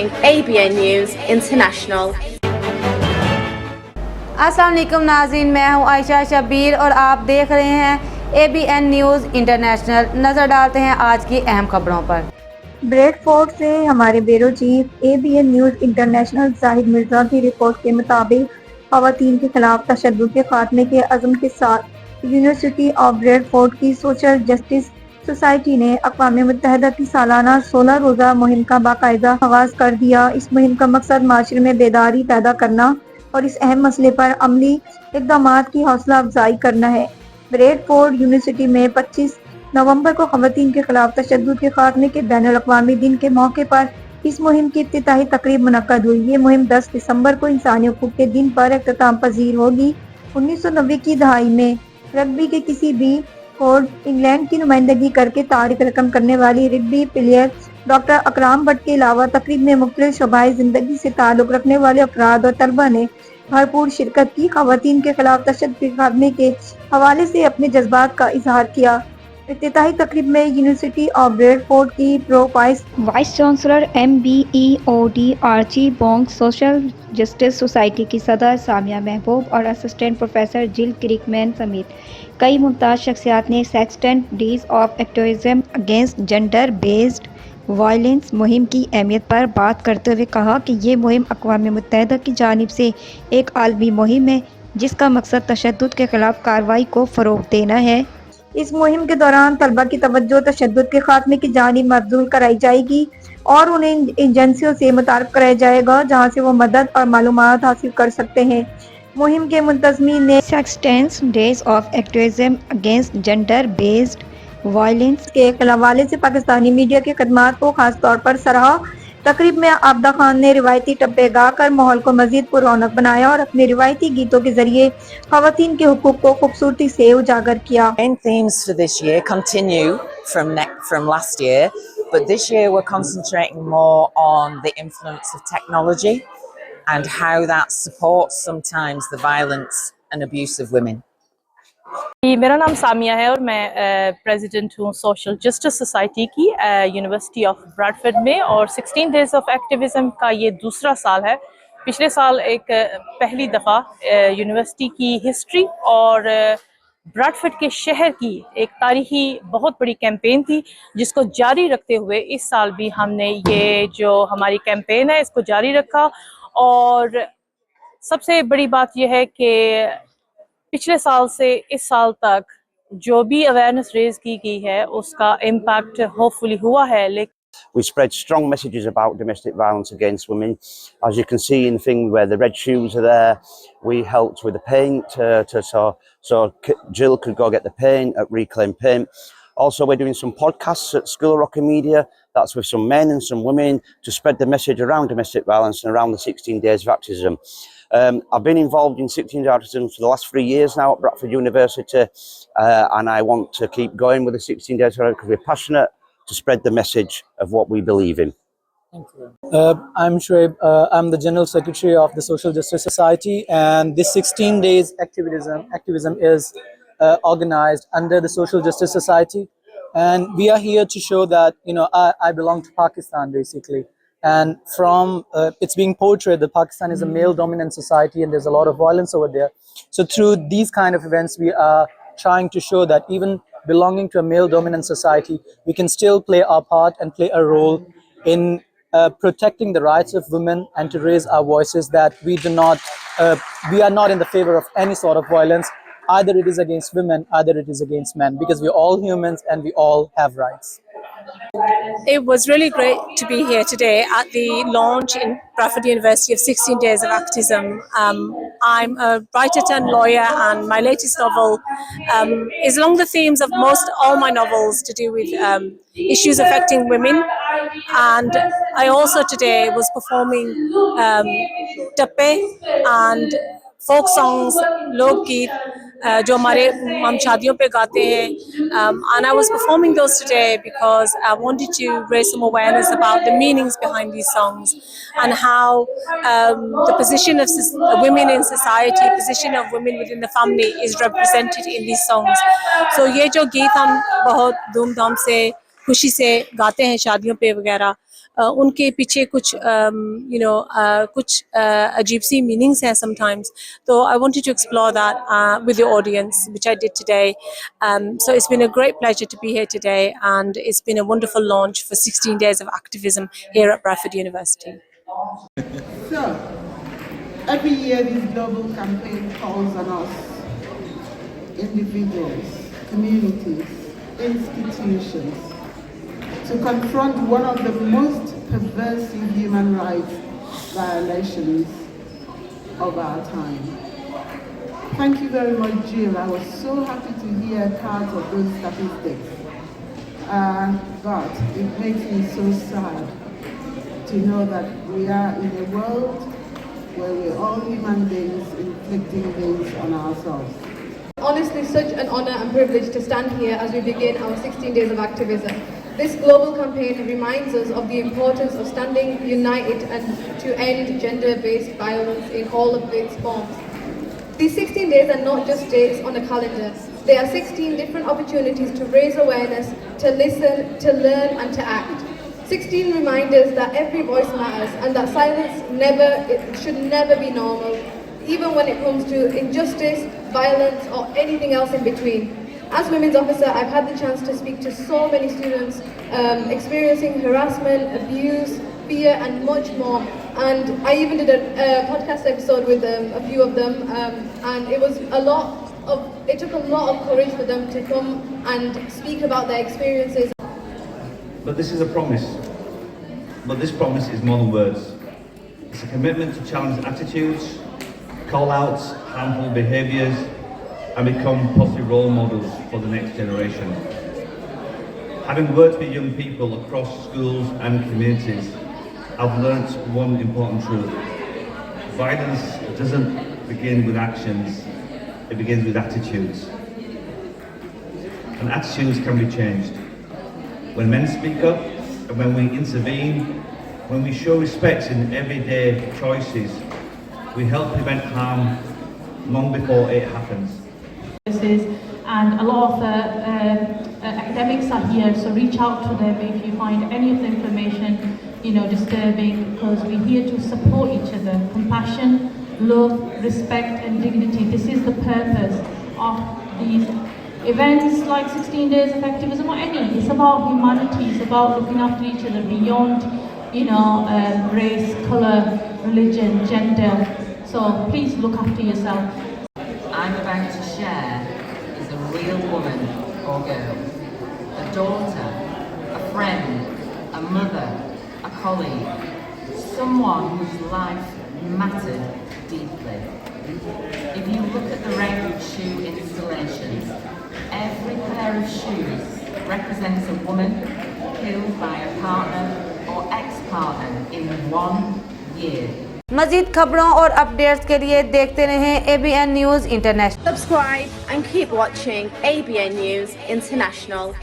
ABN news international. السلام علیکم ناظرین، میں ہوں عائشہ شبیر اور آپ دیکھ رہے ہیں ABN نیوز انٹرنیشنل۔ نظر ڈالتے ہیں آج کی اہم خبروں پر۔ بریڈفورڈ سے ہمارے بیوروچیف ABN نیوز انٹرنیشنل زاہد مرزا کی رپورٹ کے مطابق خواتین کے خلاف تشدد کے خاتمے کے عزم کے ساتھ یونیورسٹی آف بریڈفورڈ کی سوشل جسٹس سوسائٹی نے اقوام متحدہ کی سالانہ 16 روزہ مہم کا باقاعدہ آغاز کر دیا۔ اس مہم کا مقصد معاشرے میں بیداری پیدا کرنا اور اس اہم مسئلے پر عملی اقدامات کی حوصلہ افزائی کرنا ہے۔ بریڈفورڈ یونیورسٹی میں 25 نومبر کو خواتین کے خلاف تشدد کے خاتمے کے بین الاقوامی دن کے موقع پر اس مہم کی افتتاحی تقریب منعقد ہوئی۔ یہ مہم 10 دسمبر کو انسانی حقوق کے دن پر اختتام پذیر ہوگی۔ 1990 کی دہائی میں رگبی کے کسی بھی کوڈ انگلینڈ کی نمائندگی کر کے تاریخ رقم کرنے والی رگبی پلیئر ڈاکٹر اقوام بٹ کے علاوہ تقریب میں مختلف شعبۂ زندگی سے تعلق رکھنے والے افراد اور طلبہ نے بھرپور شرکت کی۔ خواتین کے خلاف تشدد کے خاتمے کے حوالے سے اپنے جذبات کا اظہار کیا۔ افتتاحی تقریب میں یونیورسٹی آف بریڈفورڈ کی وائس چانسلر MEOD آرچی بونگ، سوشل جسٹس سوسائٹی کی صدر سامیہ محبوب اور اسسٹنٹ پروفیسر جل کرکمین سمیت کئی ممتاز شخصیات نے 16 days of activism against gender based violence مہم کی اہمیت پر بات کرتے ہوئے کہا کہ یہ مہم اقوام متحدہ کی جانب سے ایک عالمی مہم ہے جس کا مقصد تشدد کے خلاف کارروائی کو فروغ دینا ہے۔ اس مہم کے دوران طلبہ کی توجہ تشدد کے خاتمے کی جانب مبذول کرائی جائے گی اور انہیں ایجنسیوں سے متعارف کرایا جائے گا جہاں سے وہ مدد اور معلومات حاصل کر سکتے ہیں۔ مہم کے منتظمین نے 16 days of activism against gender based violence کے حوالے سے پاکستانی میڈیا کی خدمات کو خاص طور پر سراہا۔ تقریب میں عابدہ خان نے روایتی ٹپے گا کر ماحول کو مزید پر رونق بنایا اور اپنے روایتی گیتوں کے ذریعے خواتین کے حقوق کو خوبصورتی سے اجاگر کیا۔ Main themes for this year continue from last year, but this year we're concentrating more on the influence of technology and how that supports sometimes the violence and abuse of women. میرا نام سامیہ ہے اور میں president ہوں social justice society کی university of Bradford میں، اور 16 days of activism کا یہ دوسرا سال ہے۔ پچھلے سال ایک پہلی دفعہ یونیورسٹی کی ہسٹری اور بریڈفورڈ کے شہر کی ایک تاریخی بہت بڑی کیمپین تھی جس کو جاری رکھتے ہوئے اس سال بھی ہم نے یہ جو ہماری کیمپین ہے اس کو جاری رکھا۔ اور سب سے بڑی بات یہ ہے کہ پچھلے سال سے اس سال تک جو بھی اویئرنیس ریز کی گئی ہے اس کا امپیکٹ ہوپ فلی ہوا ہے۔ We spread strong messages about domestic violence against women. As you can see in the thing where the red shoes are there, we helped with the paint so Jill could go get the paint at Reclaim Paint. Also, we're doing some podcasts at School of Rock and Media. That's with some men and some women to spread the message around domestic violence and around the 16 days of activism. I've been involved in 16 days of activism for the last 3 years now at Bradford University, and I want to keep going with the 16 days of activism because we're passionate to spread the message of what we believe in. I'm Shoaib. I'm the General Secretary of the Social Justice Society, and this 16 days activism is organized under the Social Justice Society, and we are here to show that I belong to Pakistan basically, and from it's being portrayed that Pakistan is a male dominant society and there's a lot of violence over there. So through these kind of events we are trying to show that even belonging to a male dominant society we can still play our part and play a role in protecting the rights of women and to raise our voices that we are not in the favor of any sort of violence, either it is against women, either it is against men, because we're all humans and we all have rights. It was really great to be here today at the launch in Bradford University of 16 Days of Activism. I'm a writer turned lawyer, and my latest novel is along the themes of all my novels to do with issues affecting women. And I also today was performing tappe and folk songs, lok geet, جو ہمارے ہم شادیوں پہ گاتے ہیں, and I was performing those today because I wanted to raise some awareness about the meanings behind these songs and how the position of women in society, position of women within the family is represented in these songs. So یہ جو گیت ہم بہت دھوم دھام سے خوشی سے گاتے ہیں شادیوں پہ وغیرہ, ان کے پیچھے کچھ کچھ عجیب سی میننگس ہیں سم ٹائمس. تو I wanted to explore that with your audience, which I did today. So it's been a great pleasure to be here today, and it's been a wonderful launch for 16 days of activism here at Bradford University. So, every year this global campaign calls on us, individuals, communities, institutions, to confront one of the most pervasive human rights violations of our time. Thank you very much, Jill. I was so happy to hear part of those statistics. But it makes me so sad to know that we are in a world where we're all human beings inflicting things on ourselves. Honestly, such an honor and privilege to stand here as we begin our 16 days of activism. This global campaign reminds us of the importance of standing united and to end gender-based violence in all of its forms. These 16 days are not just dates on a calendar. They are 16 different opportunities to raise awareness, to listen, to learn and to act. 16 reminders that every voice matters and that silence should never be normal, even when it comes to injustice, violence or anything else in between. As Women's Officer, I've had the chance to speak to so many students experiencing harassment, abuse, fear and much more. And I even did a podcast episode with a few of them, and it took a lot of courage for them to come and speak about their experiences. But this is a promise. But this promise is more than words. It's a commitment to challenge attitudes, call out harmful behaviours and become positive role models for the next generation. Having worked with young people across schools and communities, I've learnt one important truth. Violence doesn't begin with actions, it begins with attitudes. And attitudes can be changed. When men speak up and when we intervene, when we show respect in everyday choices, we help prevent harm long before it happens. And a lot of academics are here, so reach out to them if you find any of the information disturbing, because we're here to support each other. Compassion, love, respect and dignity. This is the purpose of these events like 16 days of activism or any. It's about humanity, it's about looking after each other beyond race, colour, religion, gender. So please look after yourself. I'm about to share is a real woman or girl, a daughter, a friend, a mother, a colleague, someone whose life mattered deeply. If you look at the round shoe installations, every pair of shoes represents a woman killed by a partner or ex-partner in 1 year. مزید خبروں اور updates کے لیے دیکھتے رہیں ABN news international. Subscribe and keep watching ABN News International.